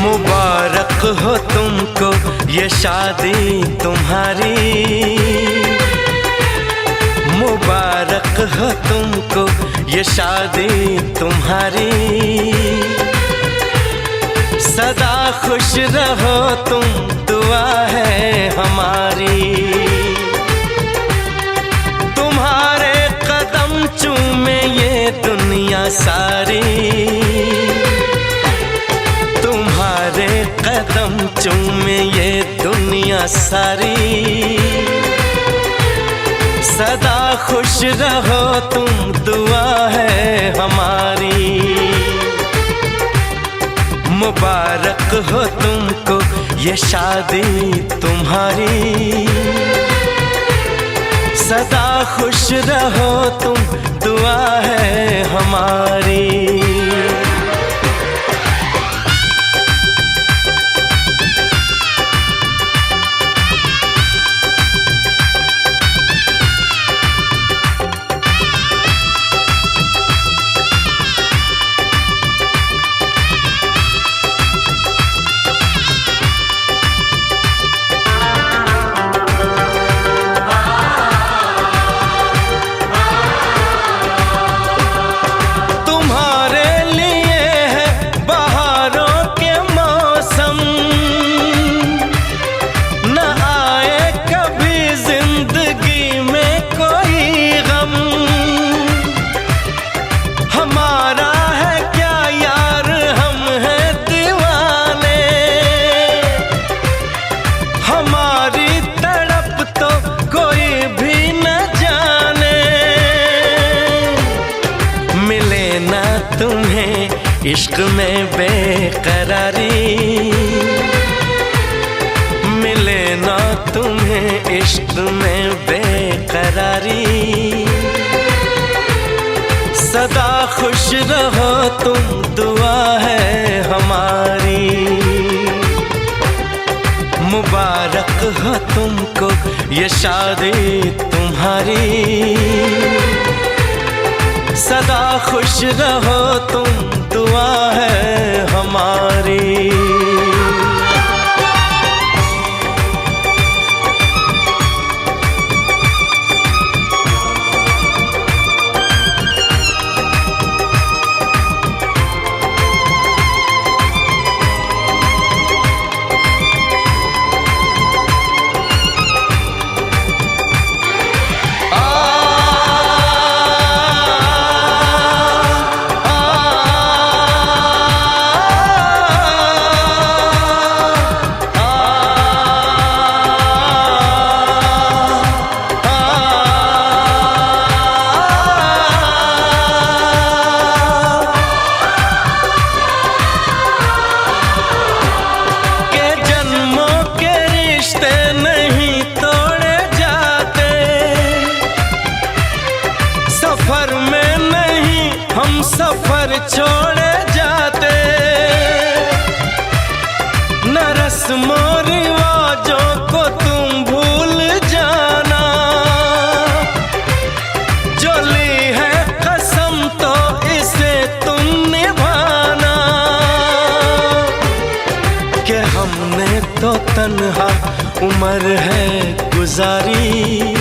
मुबारक हो तुमको ये शादी तुम्हारी, मुबारक हो तुमको ये शादी तुम्हारी। सदा खुश रहो तुम, दुआ है हमारी। तुम्हारे कदम चूमे ये दुनिया सारी, तुम्हारे कदम चूमे ये दुनिया सारी। सदा खुश रहो तुम, दुआ है हमारी। मुबारक हो तुमको ये शादी तुम्हारी। सदा खुश रहो तुम, दुआ है हमारी। इश्क में बेकरारी मिले ना तुम्हें, इश्क में बेकरारी। सदा खुश रहो तुम, दुआ है हमारी। मुबारक हो तुमको ये शादी तुम्हारी। सदा खुश रहो तुम, दुआ है हमारी। सफर छोड़े जाते न, रस्मों रिवाजों को तुम भूल जाना। जो ली है कसम तो इसे तुम निभाना। कि हमने तो तन्हा उम्र है गुजारी,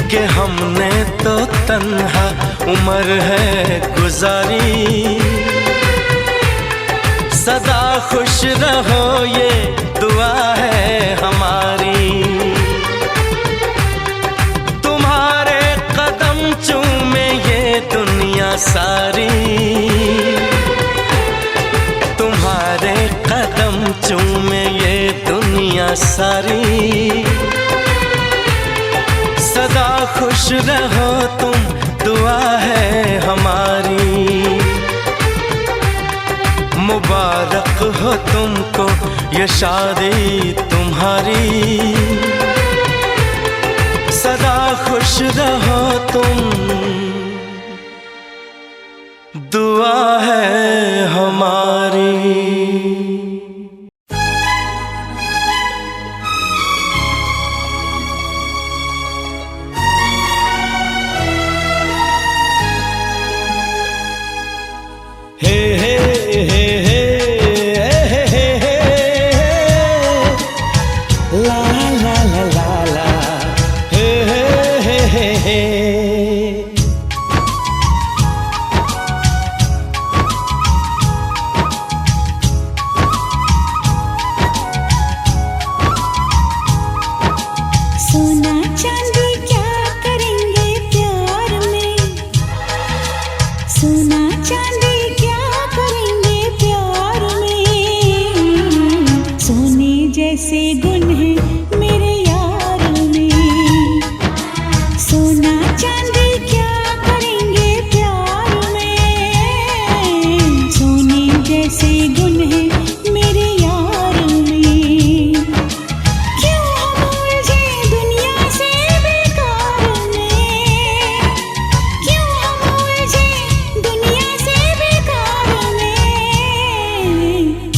कि हमने तो तन्हा उम्र है गुजारी। सदा खुश रहो ये दुआ है हमारी। तुम्हारे कदम चूमे ये दुनिया सारी, तुम्हारे कदम चूमे ये दुनिया सारी। सदा खुश रहो तुम, दुआ है हमारी। मुबारक हो तुमको ये शादी तुम्हारी। सदा खुश रहो तुम, दुआ है हमारी। हे हे हे हे हे हे हे ला ला ला ला ला हे हे हे हे। सोना चांदी क्या करेंगे प्यार में, सोना चांदी क्या करेंगे प्यार में, सोने जैसे गुण है मेरे यार में। सोना चांदी क्या करेंगे प्यार में, सोने जैसे गुण है मेरे यार में। क्यों हम उलझे दुनिया से बेकार में, क्यों हम उलझे दुनिया से बेकार में,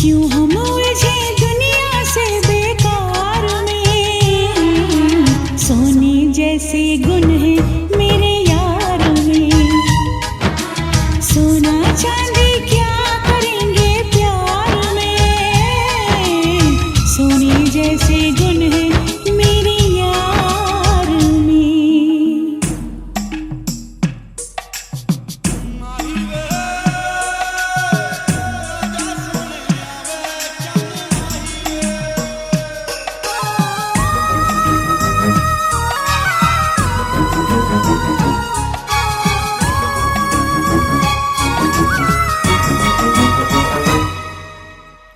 क्यों हम उलझे दुनिया से बेकार में, सोने जैसे गुण है मेरे यार में। सोना चांदी क्या करेंगे प्यार में, सोने जैसे गुण है मेरे यार में।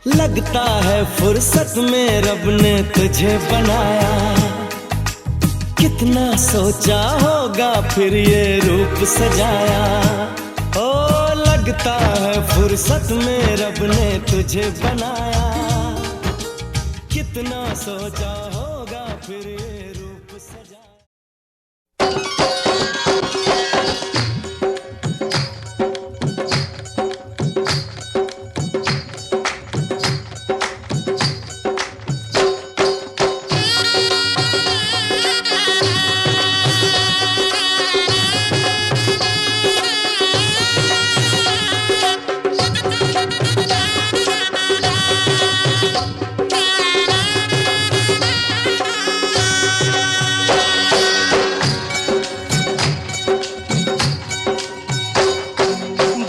लगता है फुर्सत में रब ने तुझे बनाया, कितना सोचा होगा फिर ये रूप सजाया। ओ लगता है फुर्सत में रब ने तुझे बनाया, कितना सोचा होगा फिर ये रूप सजाया।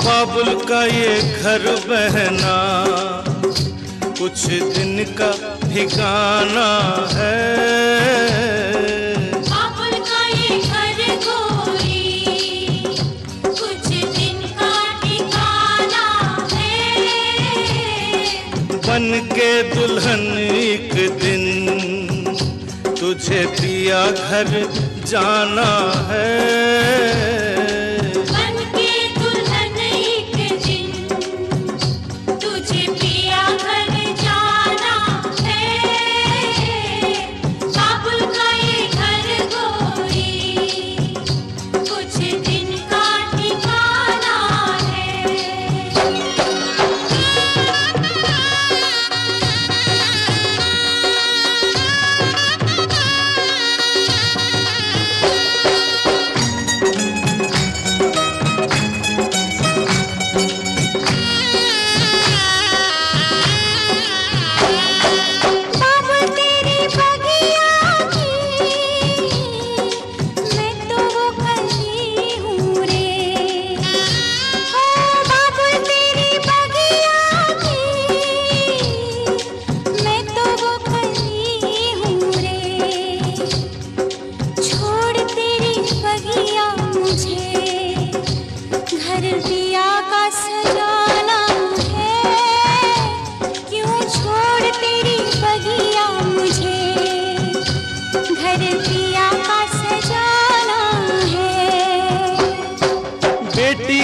बाबुल का ये घर बहना कुछ दिन का ठिकाना है, बाबुल का ये घर गोरी कुछ दिन का ठिकाना है। बन के दुल्हन एक दिन तुझे पिया घर जाना है।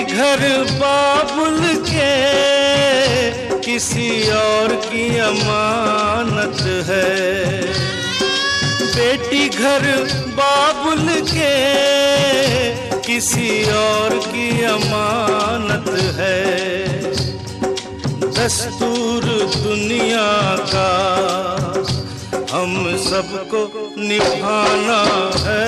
घर बाबुल के किसी और की अमानत है, बेटी घर बाबुल मान के किसी और की अमानत है। दस्तूर दुनिया का हम सबको निभाना है।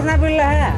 ना बिल्ला है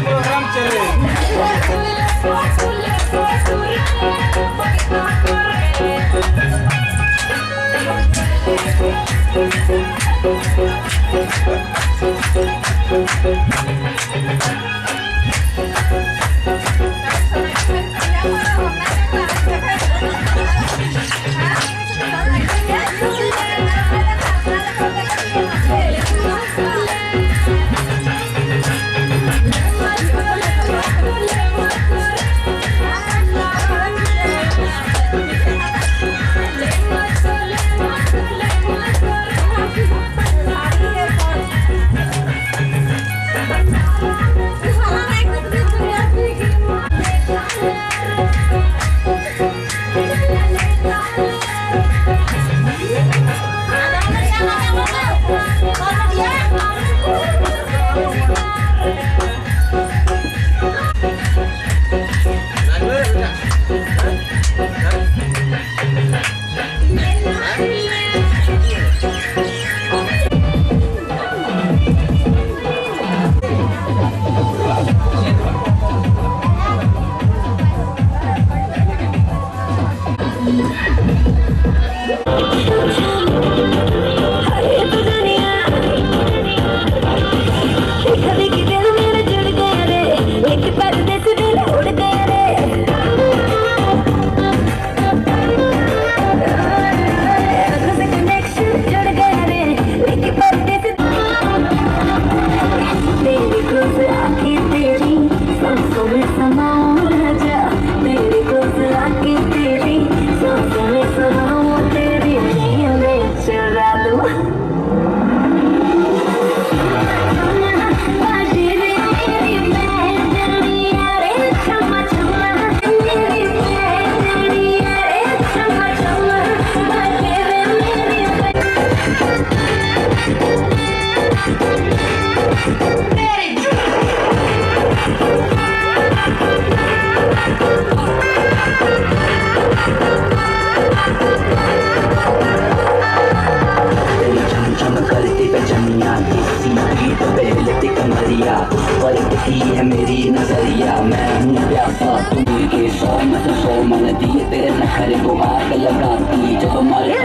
प्रोग्राम की है मेरी नजरिया। मैं हूँ प्यासा तुम के 100 में से 100 मन दिए तेरे नखरे को आग लगाती जब हमारे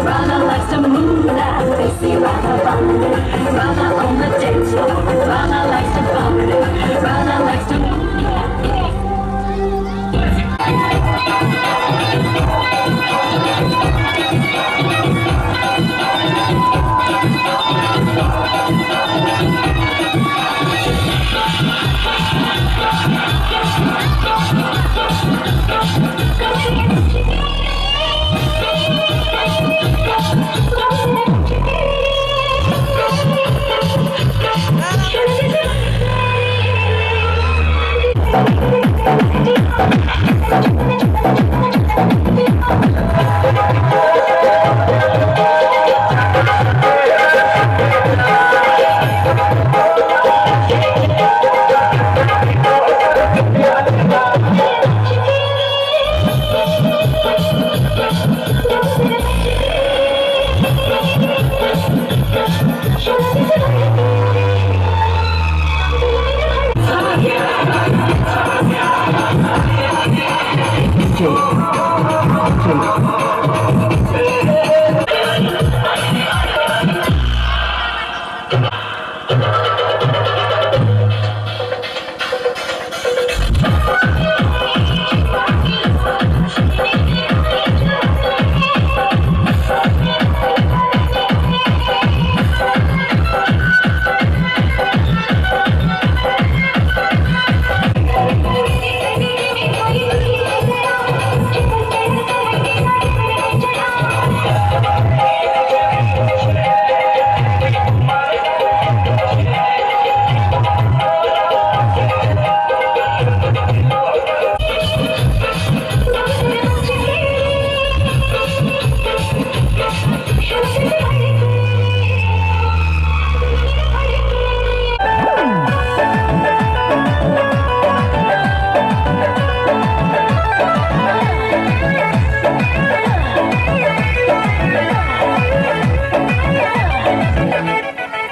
Rana likes to move that sexy Rana body. Rana on the dance floor. Rana likes to bump it. Rana likes to move that.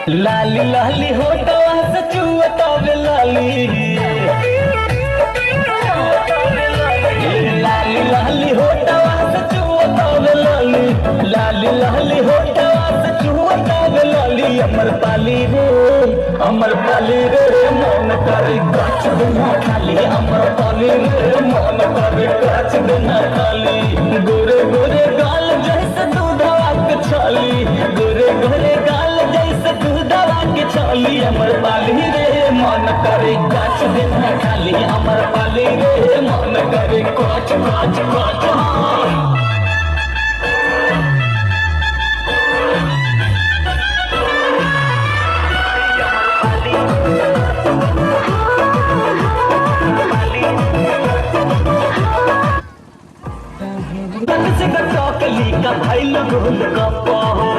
लाली लाली होटवा से चुअतावे लाली लाली लाली होटवा से चुअतावे लाली लाली लाली होटवा से चुअतावे लाली अमर पाली रे मन करे गाछ बिना खाली अमर पाली रे मन करे गाछ बिना खाली गोरे गोरे गाल जैसे दूधवा के छाली गोरे गोरे गाल जैसे दूधवा के छाली अमर पाली रे मन करे गाछ बिना खाली अमर पाली रे मन करे गाछ गाछ गाछ चौकली का भाई गोल का पाहो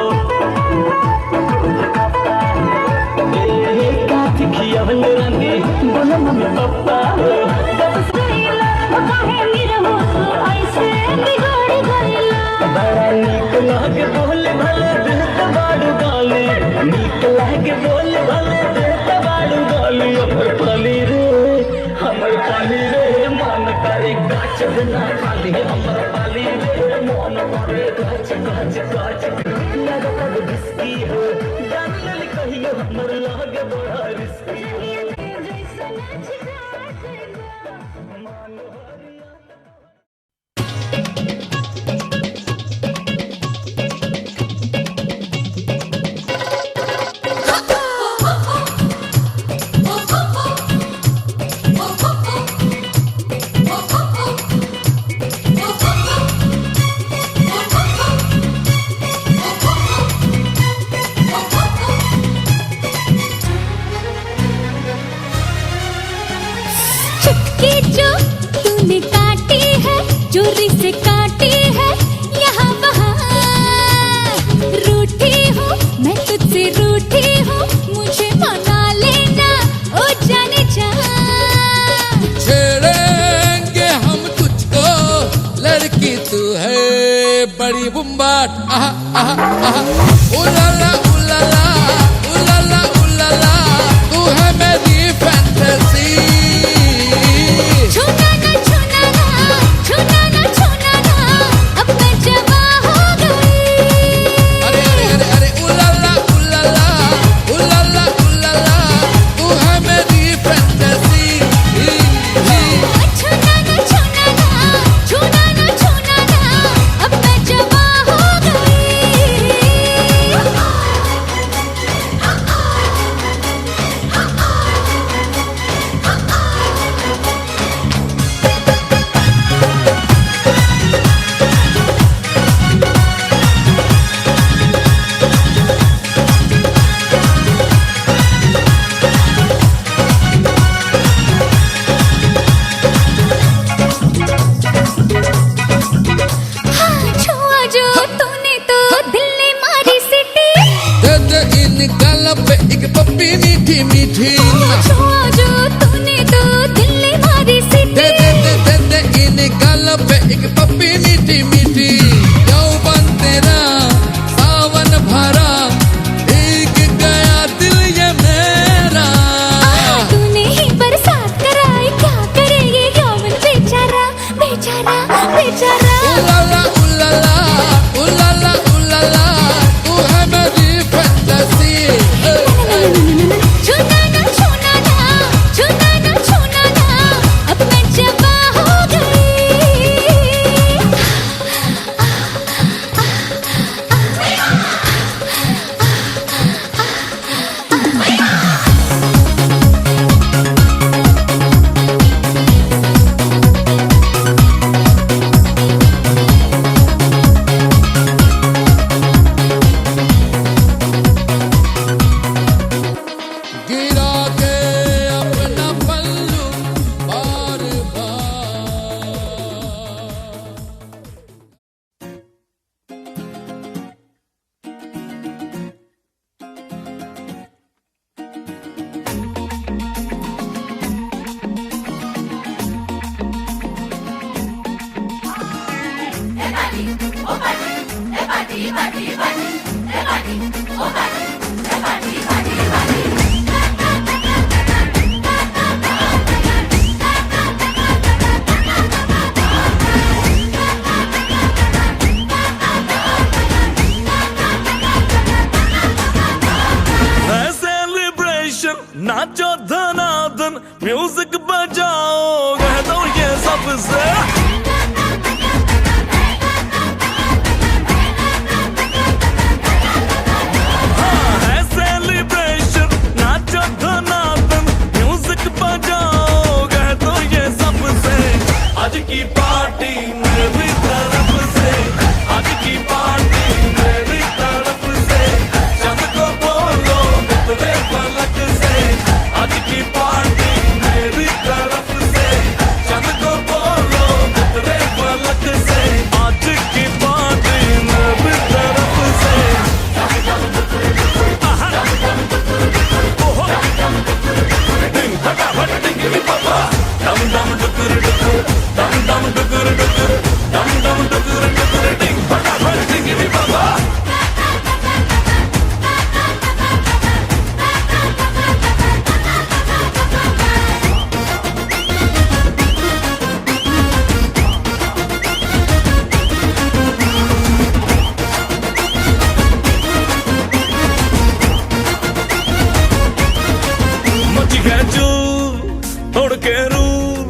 काठ खियावल रंगे बोलो मम्मी पापा बड़ा नीक लागे बोले भले देत बाड़ू गाली नीक लागे बोले भले देत बाड़ू गाली हमर पाली रे मन करे गाछ बिना खाली हमर पाली रे मन करे गाछ गाछ गाछ लगता बिस्की हो जानल कहियो हमर लागे बड़ा रिस्की हो चोरी से काटी है यहाँ वहाँ रूठी हूँ मैं तुझसे रूठी हूँ मुझे मना लेना ओ जाने जा छेड़ेंगे हम तुझको लड़की तू है बड़ी बुम्बाट आहा आहा आहा उलाला उलाला उलाला उलाला तू है मेरी फैंटेसी छूना ना अब मैं जवां हो गई मीठी छुआ जो तूने तो दिल ने मारी सीटी दे दे दे दे दे इन गालों पे एक पप्पी मीठी मीठी यौवन तेरा सावन भरा भीग गया दिल ये मेरा तूने ही बरसात कराई क्या करे ये यौवन बेचारा बेचारा बेचारा उलाला उलाला उलाला उलाला तू है मेरी फैंटेसी छूना ना छूना ना छूना ना छूना ना अब मैं जवा हो गई गिरा के अपना पल्लू बार बार सेलिब्रेशन नाचो धनाधन म्यूजिक बजाओ कह दो ये सबसे हाँ, है सेलिब्रेशन नाचो धनाधन म्यूजिक बजाओ कह दो ये सबसे आज की पार्टी मेरी तरफ से आज की पार्टी मेरी तरफ से सबको बोलो तेरे पलक से आज की पार्टी मेरी तरफ से सबको बोलो तेरे पलक से आज की पार्टी मेरी तरफ से आहा ओहो डिंग फटाफट डिंगी पापा डम डम डुकुर डुकुर डम डम डुकुर डुकुर डम डम डुकुर डुकुर डिंग फटाफट डिंगी पापा मची है चूर तोड़ के रूर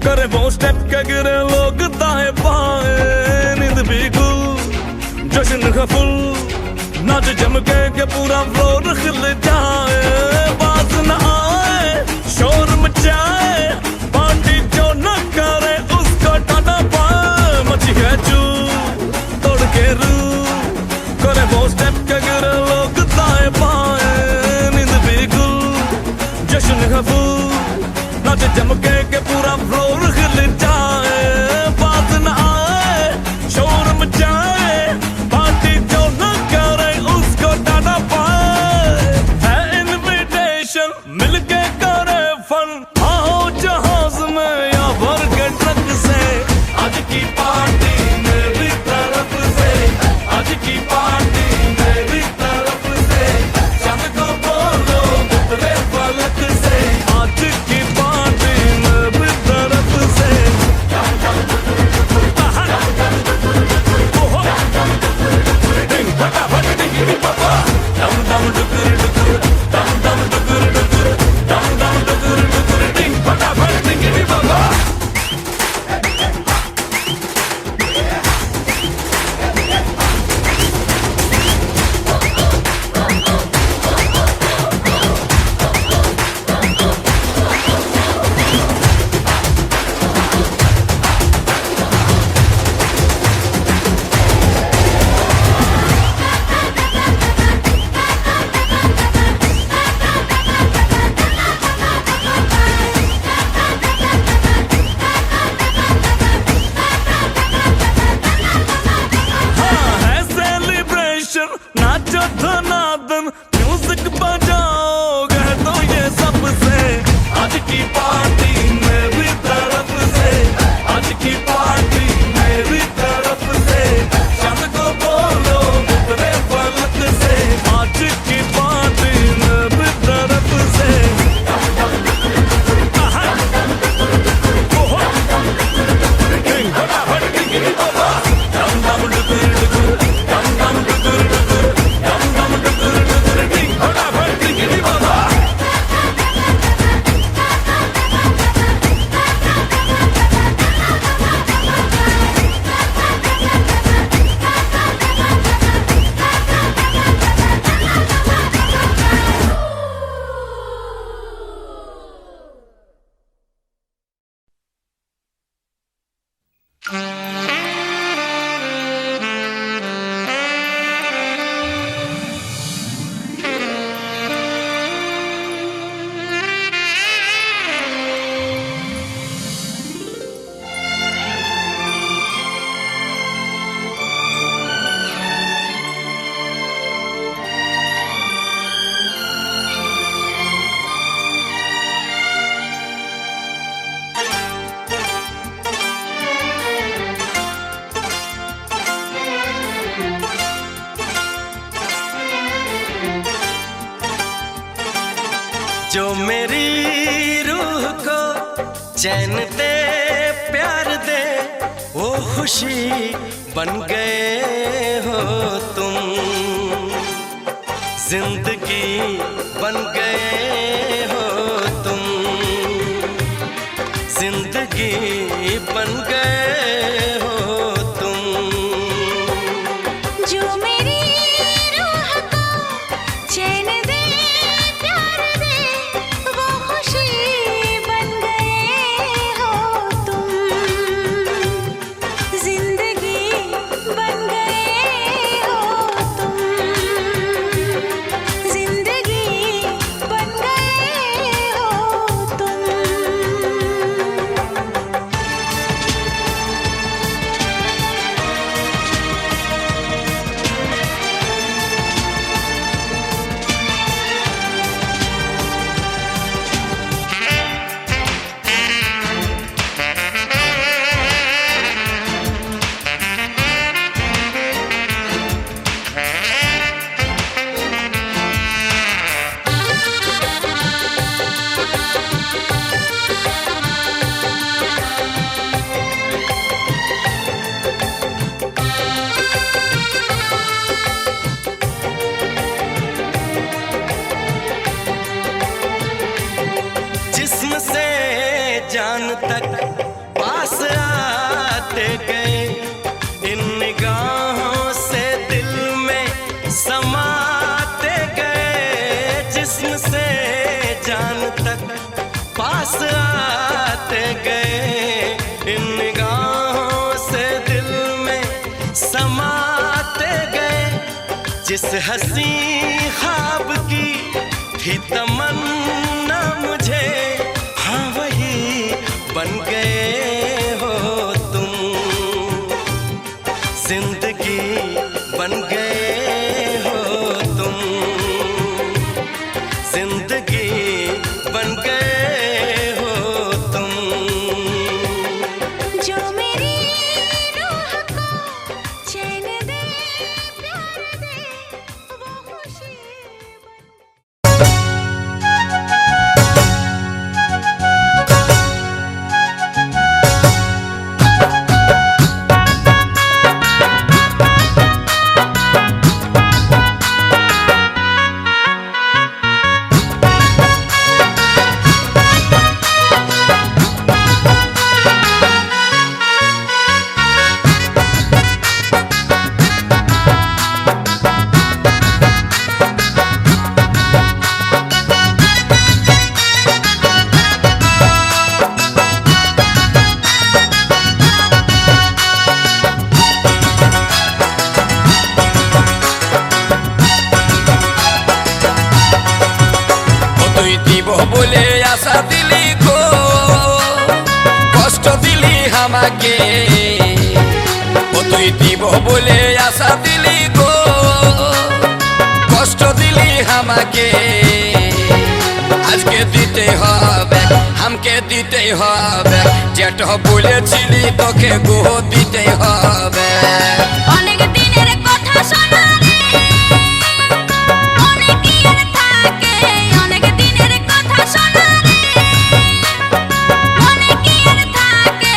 करे वो स्टेप के गिरे लोग दाएं बाएं नींद भी गुल जश्न का फुल नाच जम के पूरा फ्लोर खिल जाए बात न आए शोर मचाए पार्टी जो न करे उसको टाटा पाए मची है चूर तोड़ के रूर करे वो स्टेप के गिरे लोग दाएं बाएं नींद भी गुल जश्न का फूल नाच जम के पूरा फ्लोर खिल जाए बात न आए शोर मचाए पार्टी जो न करे उसको टाटा पाए है इनविटेशन मिलके करे फन आओ जहां जो मेरी रूह को चैन दे प्यार दे वो खुशी बन गए हो तुम, जिंदगी बन गए हो तुम, जिंदगी बन गए हो तुम। जो मेरी रूह को चैन दे प्यार दे वो खुशी बन गए हो तुम, जिंदगी बन गए हो तुम, जिंदगी बन गए हो तुम। जिस्म से जान तक पास आते गए, इन निगाहों से दिल में समाते गए। जिस्म से जान तक पास आते गए, इन निगाहों से दिल में समाते गए। जिस हंसी ख्वाब की थी तमन्ना मुझे, हाँ वही बन गए हो तुम, जिंदगी बन गए हो तुम, जिंदगी बन गए हो तुम। जो मेरी रूह को चैन दे प्यार दे वो खुशी बन বলে আশা দিলি গো, কষ্ট দিলি আমাকে। ও তুই দিব বলে আশা দিলি গো, কষ্ট দিলি আমাকে। আজকে দিতে হবে, আমাকে দিতে হবে, যেটা বলেছিলি তোকে গো দিতে হবে। অনেক দিনের কথা শোনা রে, অনেকই আর থাকে। অনেক দিনের কথা শোনা রে, অনেকই আর থাকে।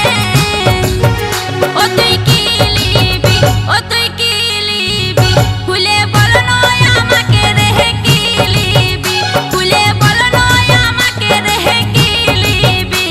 ও তুই কি লিবি, ও তুই কি লিবি, খুলে বল নয় আমাকে রেহে কি লিবি, খুলে বল নয় আমাকে রেহে কি লিবি।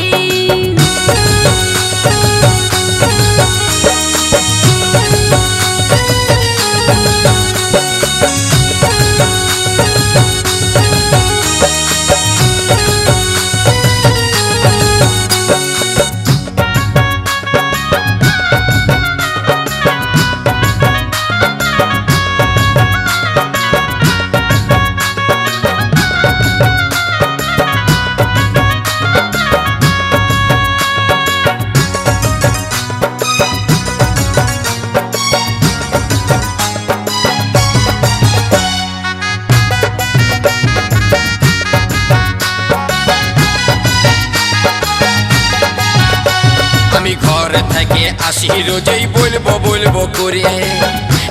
আমি ঘর থেকে আসি রোজই বলবো বলবো করে,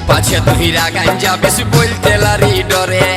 পাছে তুই রাগান যাবিস বলতে লারি ডরে।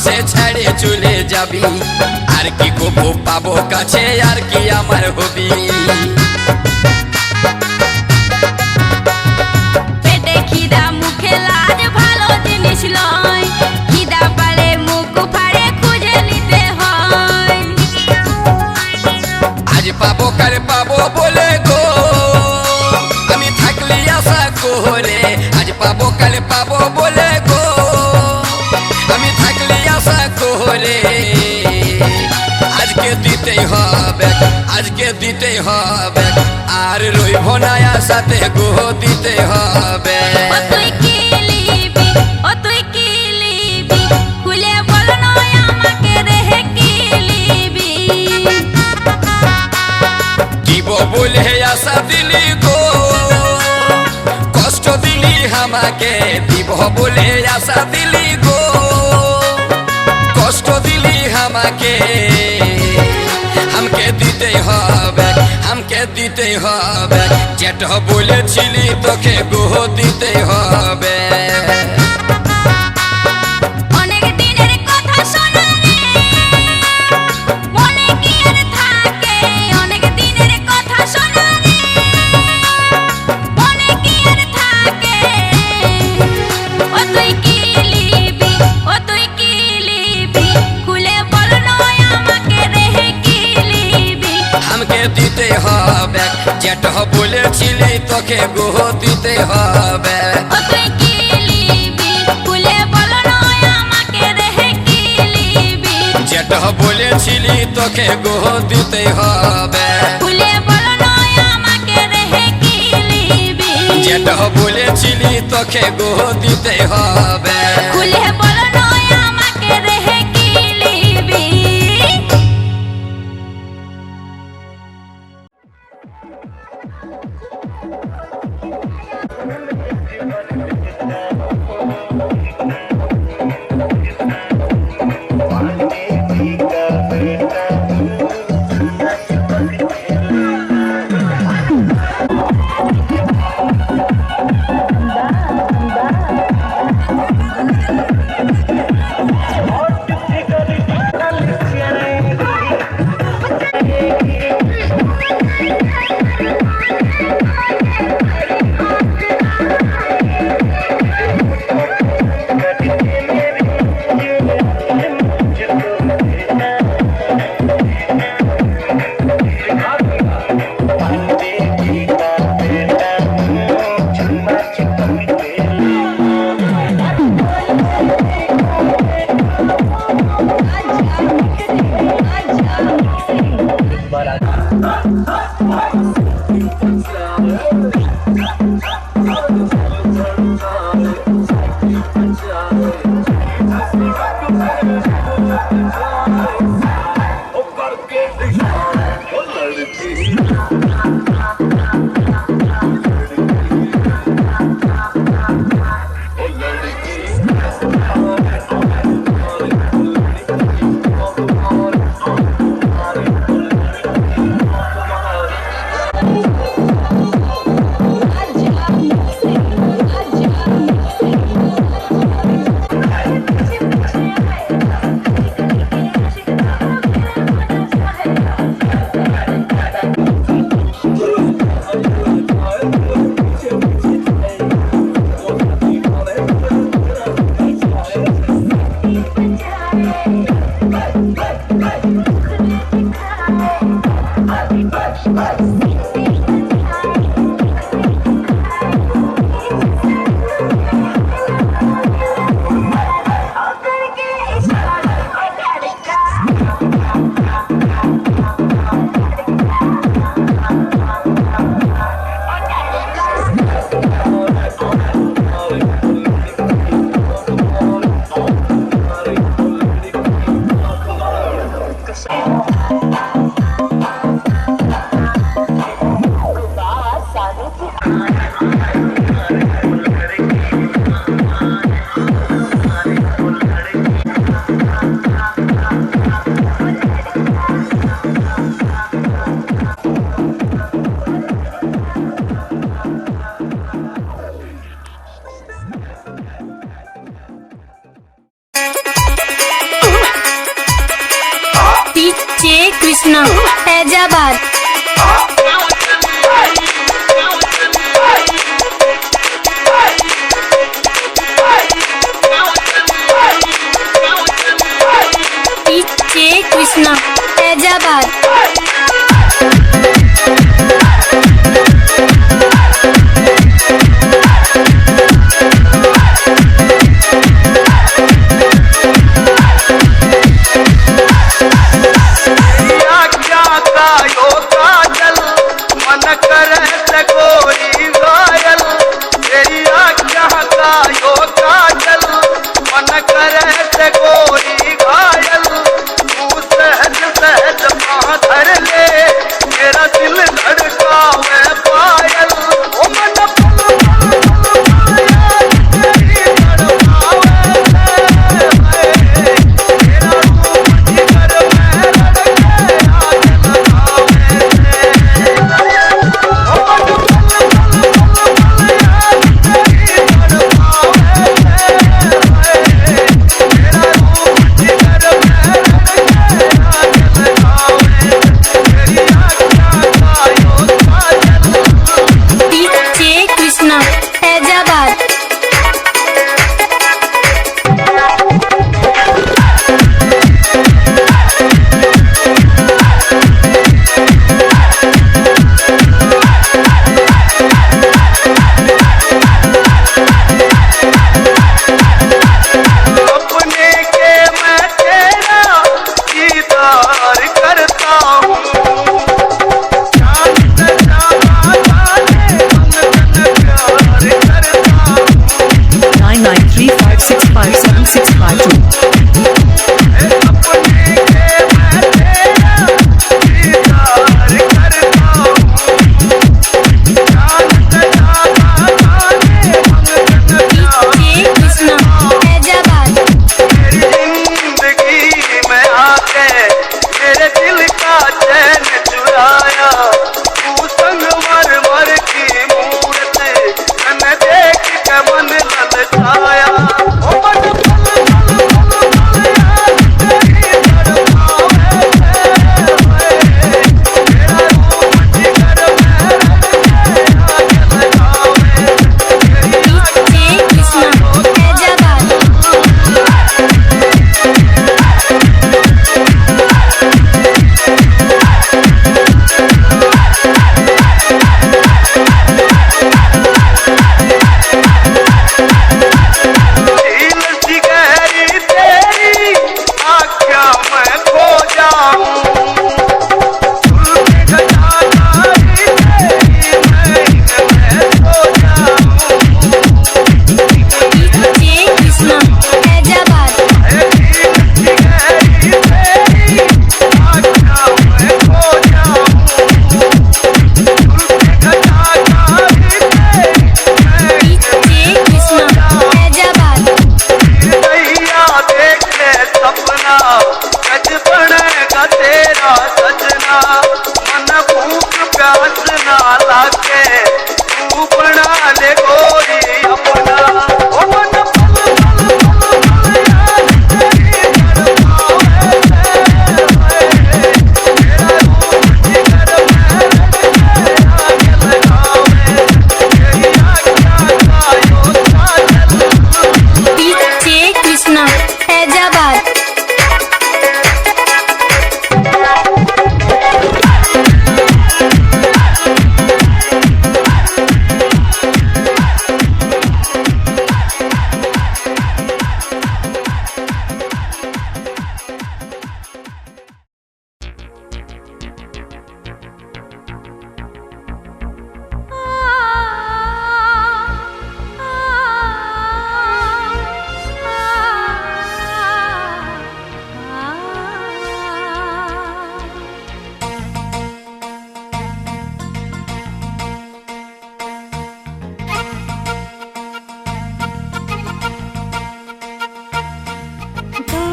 সে ছেড়ে চলে যাবি আর কি কবু পাবো কাছে আর কি আমার হবি পেটে খিদা মুখে লাজ ভালো জিনিস লয় খিদা পালে মুখ ফাড়ে খুঁজে নিতে হয় আজ পাবো কার পাবো বলে গো আমি থাকলি আশা করে আজ পাবো কাল পাবো বলে গো আমি থাকলি আশা করে আজকে দিতেই হবে আর রইব না আশাতে গো দিতে হবে ও তুই কি লিবি ও তুই কি লিবি খুলে বল নয় আমাকে রেহে কি লিবি দিব বলে আশা দিলি গো কষ্ট দিলি আমাকে দিব বলে আশা দিলি গো কষ্ট দিলি আমাকে हमके দিতে হবে যেটা বলেছিলি তোকে গো দিতে হবে অনেক দিনের কথা শোনা রে মনে কি আর থাকে অনেক দিনের কথা শোনা রে মনে কি আর থাকে ও তুই কি লিবি ও তুই কি লিবি খুলে বল নয় আমাকে রেহে কি লিবি हमके দিতে হবে যেটা বলেছিলি তোকে গো দিতে হবে ও তুই কি লিবি খুলে বল নয় আমাকে রেহে কি লিবি যেটা বলেছিলি তোকে গো দিতে হবে খুলে বল নয় আমাকে রেহে কি লিবি যেটা বলেছিলি তোকে গো দিতে হবে খুলে বল নয় আমাকে রেহে কি লিবি डीजे कृष्णा फैजाबाद। डीजे कृष्णा फैजाबाद।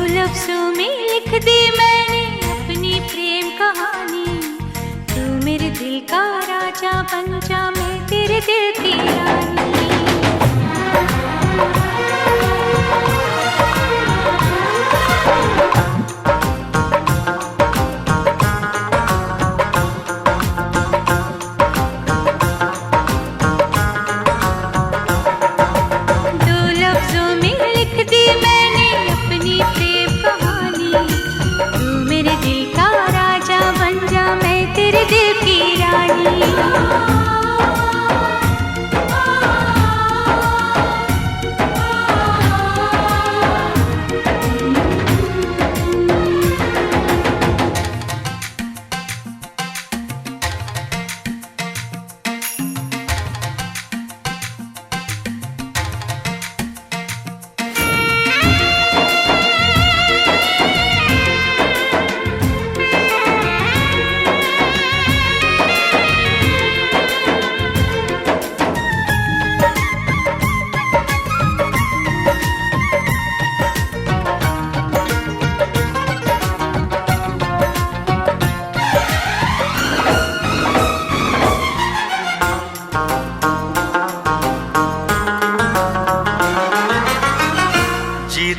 लफ्जों में लिख दी मैंने अपनी प्रेम कहानी। तू मेरे दिल का राजा बन जा, मैं तेरे दिल की रानी।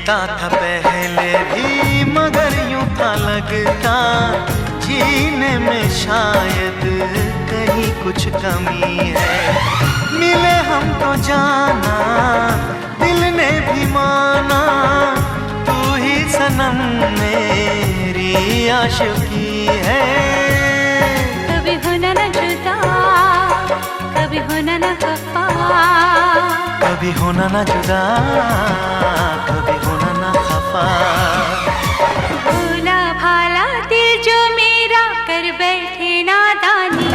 जीता था पहले भी मगर यूं था लगता जीने में शायद कहीं कुछ कमी है। मिले हम तो जाना दिल ने भी माना तू ही सनम मेरी आशिकी है। कभी होना न जुदा, कभी होना न खफा, कभी होना न जुदा, कभी होना न खफा। भोला भाला दिल जो मेरा कर बैठे नादानी,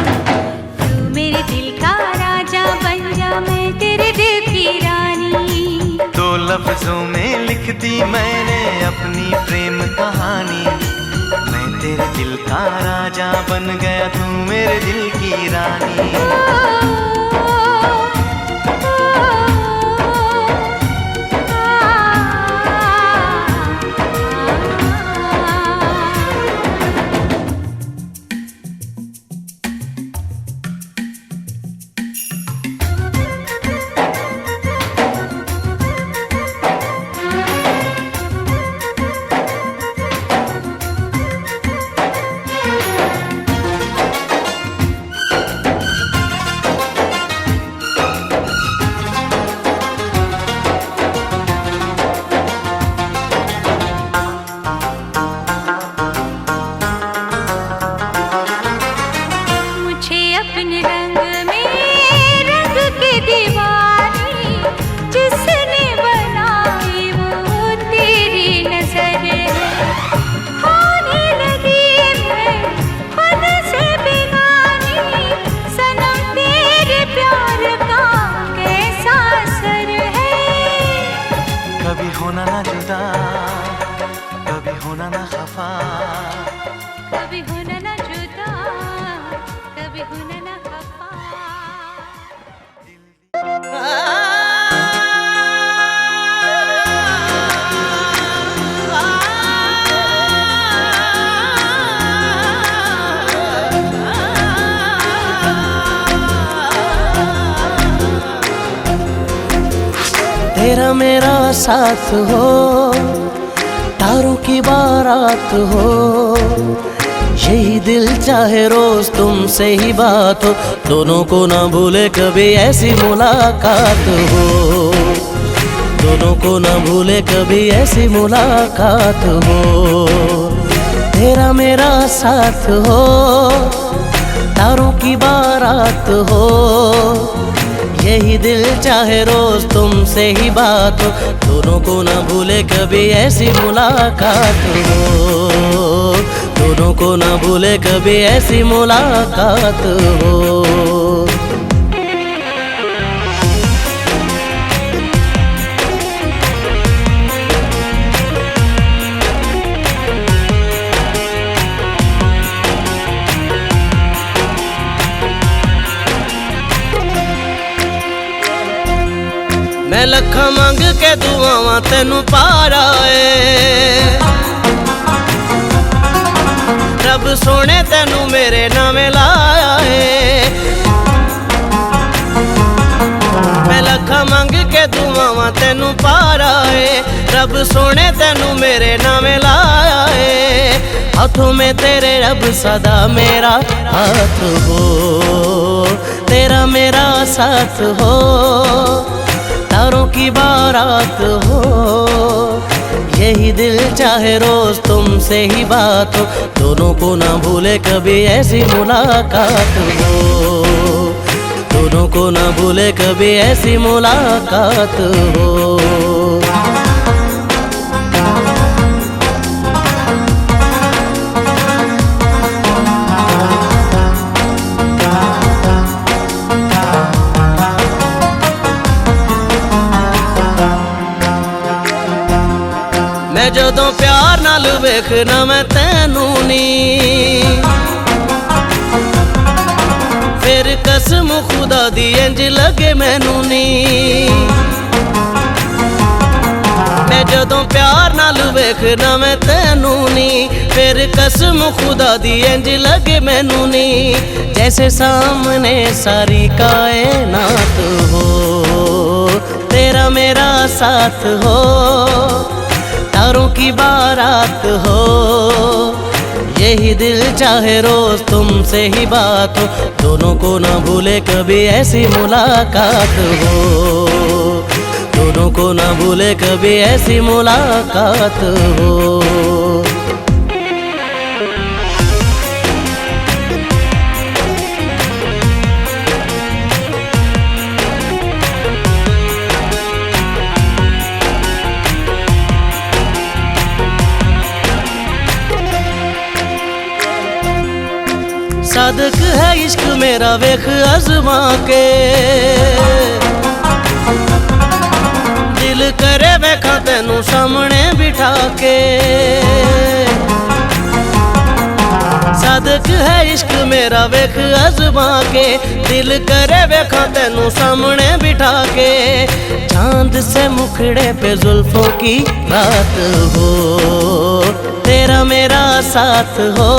तू मेरे दिल का राजा बन जा मैं तेरे दिल की रानी। दो लफ्जों में लिख दी मैंने अपनी प्रेम कहानी, मैं तेरे दिल का राजा बन गया तू मेरे दिल की रानी। तेरा मेरा साथ हो, तारों की बारात हो, यही दिल चाहे रोज तुमसे ही बात हो, दोनों को ना भूले कभी ऐसी मुलाकात हो, दोनों को ना भूले कभी ऐसी मुलाकात हो। तेरा मेरा साथ हो, तारों की बारात हो, यही दिल चाहे रोज तुमसे ही बात हो, दोनों को ना भूले कभी ऐसी मुलाकात हो, दोनों को ना भूले कभी ऐसी मुलाकात हो। मैं लखा मंग के दुआवां तेनू पार आए, रब सोने तेनू मेरे नामे लाया है। मैं लखा मंग के दुआवां तेनू पार आए, रब सोने तेनू मेरे नामे लाया है। हाथों में तेरे रब सदा मेरा हाथ हो, तेरा मेरा साथ हो, तारों की बारात हो, यही दिल चाहे रोज तुमसे ही बात हो, दोनों को ना भूले कभी ऐसी मुलाकात हो, दोनों को ना भूले कभी ऐसी मुलाकात हो। मैं जदों प्यार नाल वेखना मैं तैनू नी, फिर कसम खुदा दी इंज लगे मैनू नी। मैं जदों प्यार नाल वेखना मैं तैनू नी, फिर कसम खुदा दी इंज लगे मैनू नी। जैसे सामने सारी कायनात हो, तेरा मेरा साथ हो, तारों की बारात हो, यही दिल चाहे रोज तुमसे ही बात हो, दोनों को ना भूले कभी ऐसी मुलाकात हो, दोनों को ना भूले कभी ऐसी मुलाकात हो। सादक है इश्क मेरा वेख अजमा के, दिल करे वेखा तेनू सामने बिठा के। सादक है इश्क मेरा वेख अजमा के, दिल करे वेखा तेनू सामने बिठा के। चांद से मुखड़े पे जुल्फों की रात हो, तेरा मेरा साथ हो,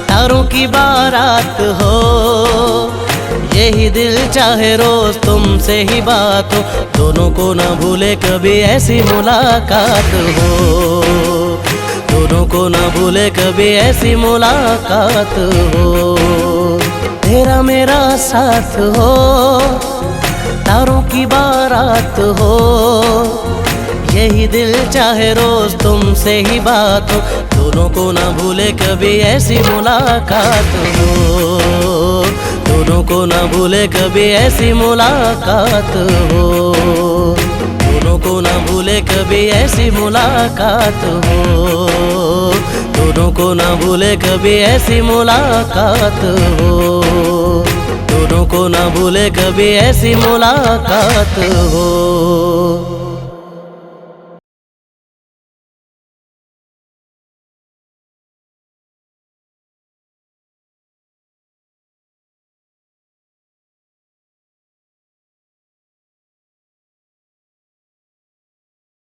तारों की बारात हो, यही दिल चाहे रोज तुमसे ही बात हो, दोनों को ना भूले कभी ऐसी मुलाकात हो, दोनों को ना भूले कभी ऐसी मुलाकात हो। तेरा मेरा साथ हो, तारों की बारात हो, यही दिल चाहे रोज तुमसे ही बात हो, दोनों को ना भूले कभी ऐसी मुलाकात हो, दोनों को ना भूले कभी ऐसी मुलाकात हो, दोनों को ना भूले कभी ऐसी मुलाकात हो, दोनों को ना भूले कभी ऐसी मुलाकात हो, दोनों को ना भूले कभी ऐसी मुलाकात हो।